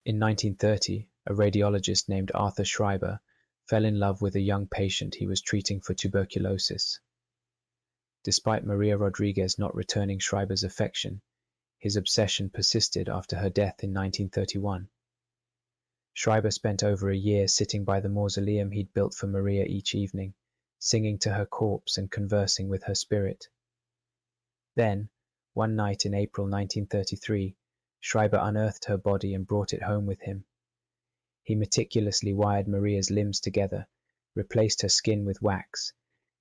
In 1930, a radiologist named Arthur Schreiber fell in love with a young patient he was treating for tuberculosis. Despite Maria Rodriguez not returning Schreiber's affection, his obsession persisted after her death in 1931. Schreiber spent over a year sitting by the mausoleum he'd built for Maria each evening, singing to her corpse and conversing with her spirit. Then, one night in April 1933, Schreiber unearthed her body and brought it home with him. He meticulously wired Maria's limbs together, replaced her skin with wax,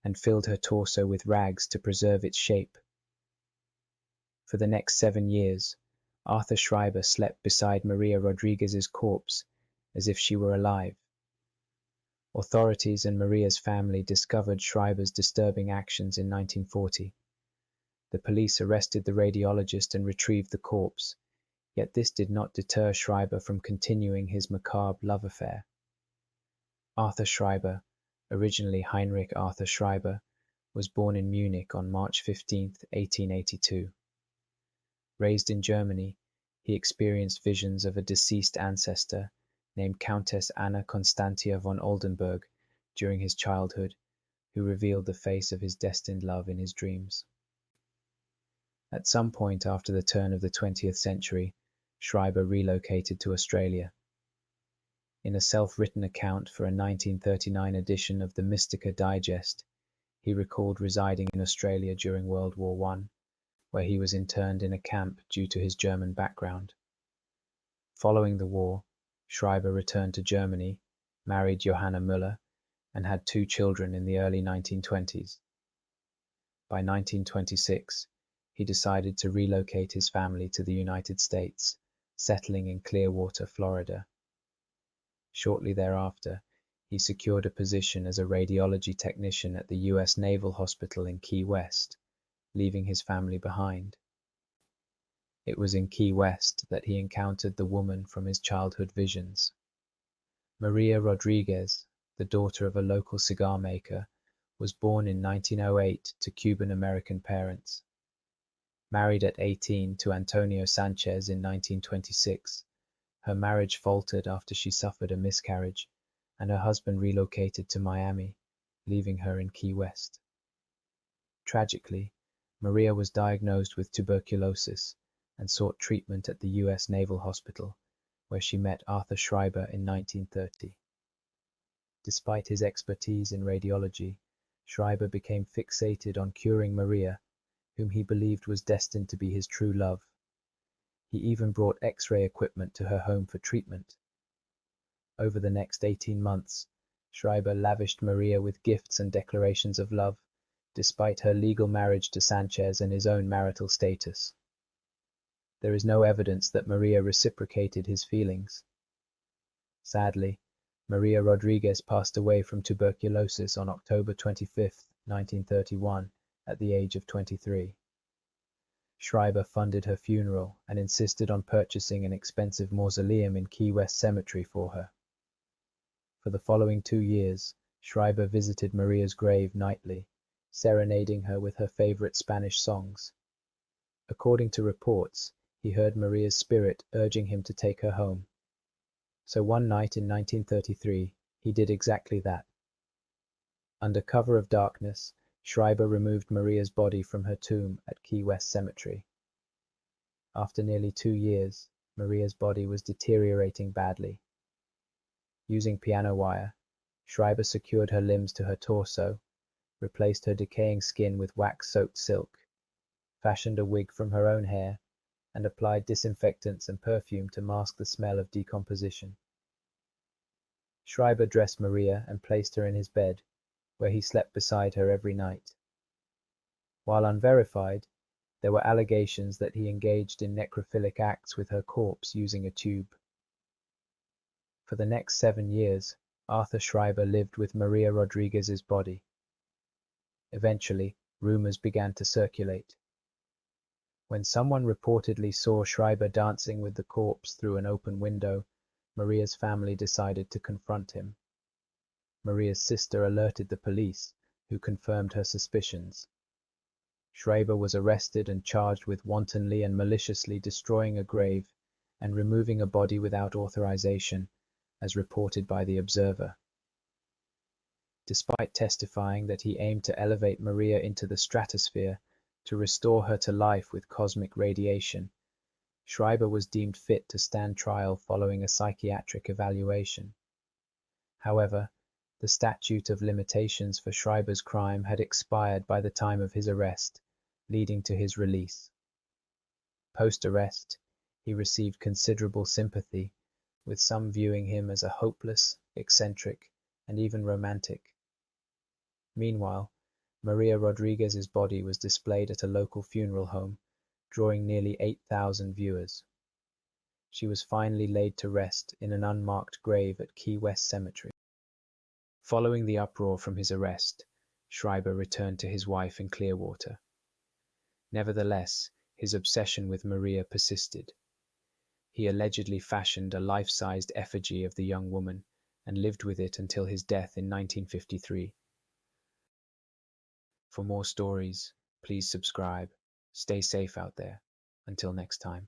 and filled her torso with rags to preserve its shape. For the next 7 years, Arthur Schreiber slept beside Maria Rodriguez's corpse as if she were alive. Authorities and Maria's family discovered Schreiber's disturbing actions in 1940. The police arrested the radiologist and retrieved the corpse, yet this did not deter Schreiber from continuing his macabre love affair. Arthur Schreiber, originally Heinrich Arthur Schreiber, was born in Munich on March 15, 1882. Raised in Germany, he experienced visions of a deceased ancestor named Countess Anna Constantia von Oldenburg during his childhood, who revealed the face of his destined love in his dreams. At some point after the turn of the 20th century, Schreiber relocated to Australia. In a self-written account for a 1939 edition of the Mystica Digest, he recalled residing in Australia during World War I, where he was interned in a camp due to his German background. Following the war, Schreiber returned to Germany, married Johanna Müller, and had 2 children in the early 1920s. By 1926, he decided to relocate his family to the United States, settling in Clearwater, Florida. Shortly thereafter, he secured a position as a radiology technician at the U.S. Naval Hospital in Key West, leaving his family behind. It was in Key West that he encountered the woman from his childhood visions. Maria Rodriguez, the daughter of a local cigar maker, was born in 1908 to Cuban-American parents. Married at 18 to Antonio Sanchez in 1926, her marriage faltered after she suffered a miscarriage, and her husband relocated to Miami, leaving her in Key West. Tragically, Maria was diagnosed with tuberculosis and sought treatment at the U.S. Naval Hospital, where she met Arthur Schreiber in 1930. Despite his expertise in radiology, Schreiber became fixated on curing Maria, whom he believed was destined to be his true love. He even brought X-ray equipment to her home for treatment. Over the next 18 months, Schreiber lavished Maria with gifts and declarations of love, despite her legal marriage to Sanchez and his own marital status. There is no evidence that Maria reciprocated his feelings. Sadly, Maria Rodriguez passed away from tuberculosis on October 25, 1931, at the age of 23. Schreiber funded her funeral and insisted on purchasing an expensive mausoleum in Key West Cemetery for her. For the following 2 years, Schreiber visited Maria's grave nightly, serenading her with her favorite Spanish songs. According to reports, he heard Maria's spirit urging him to take her home. So one night in 1933, he did exactly that. Under cover of darkness, Schreiber removed Maria's body from her tomb at Key West Cemetery. After nearly 2 years, Maria's body was deteriorating badly. Using piano wire, Schreiber secured her limbs to her torso, replaced her decaying skin with wax-soaked silk, fashioned a wig from her own hair, and applied disinfectants and perfume to mask the smell of decomposition. Schreiber dressed Maria and placed her in his bed, where he slept beside her every night. While unverified, there were allegations that he engaged in necrophilic acts with her corpse using a tube. For the next 7 years, Arthur Schreiber lived with Maria Rodriguez's body. Eventually, rumors began to circulate. When someone reportedly saw Schreiber dancing with the corpse through an open window, Maria's family decided to confront him. Maria's sister alerted the police, who confirmed her suspicions. Schreiber was arrested and charged with wantonly and maliciously destroying a grave and removing a body without authorization, as reported by the Observer. Despite testifying that he aimed to elevate Maria into the stratosphere to restore her to life with cosmic radiation, Schreiber was deemed fit to stand trial following a psychiatric evaluation. However, the statute of limitations for Schreiber's crime had expired by the time of his arrest, leading to his release. Post-arrest, he received considerable sympathy, with some viewing him as a hopeless, eccentric, and even romantic. Meanwhile, Maria Rodriguez's body was displayed at a local funeral home, drawing nearly 8,000 viewers. She was finally laid to rest in an unmarked grave at Key West Cemetery. Following the uproar from his arrest, Schreiber returned to his wife in Clearwater. Nevertheless, his obsession with Maria persisted. He allegedly fashioned a life-sized effigy of the young woman and lived with it until his death in 1953. For more stories, please subscribe. Stay safe out there. Until next time.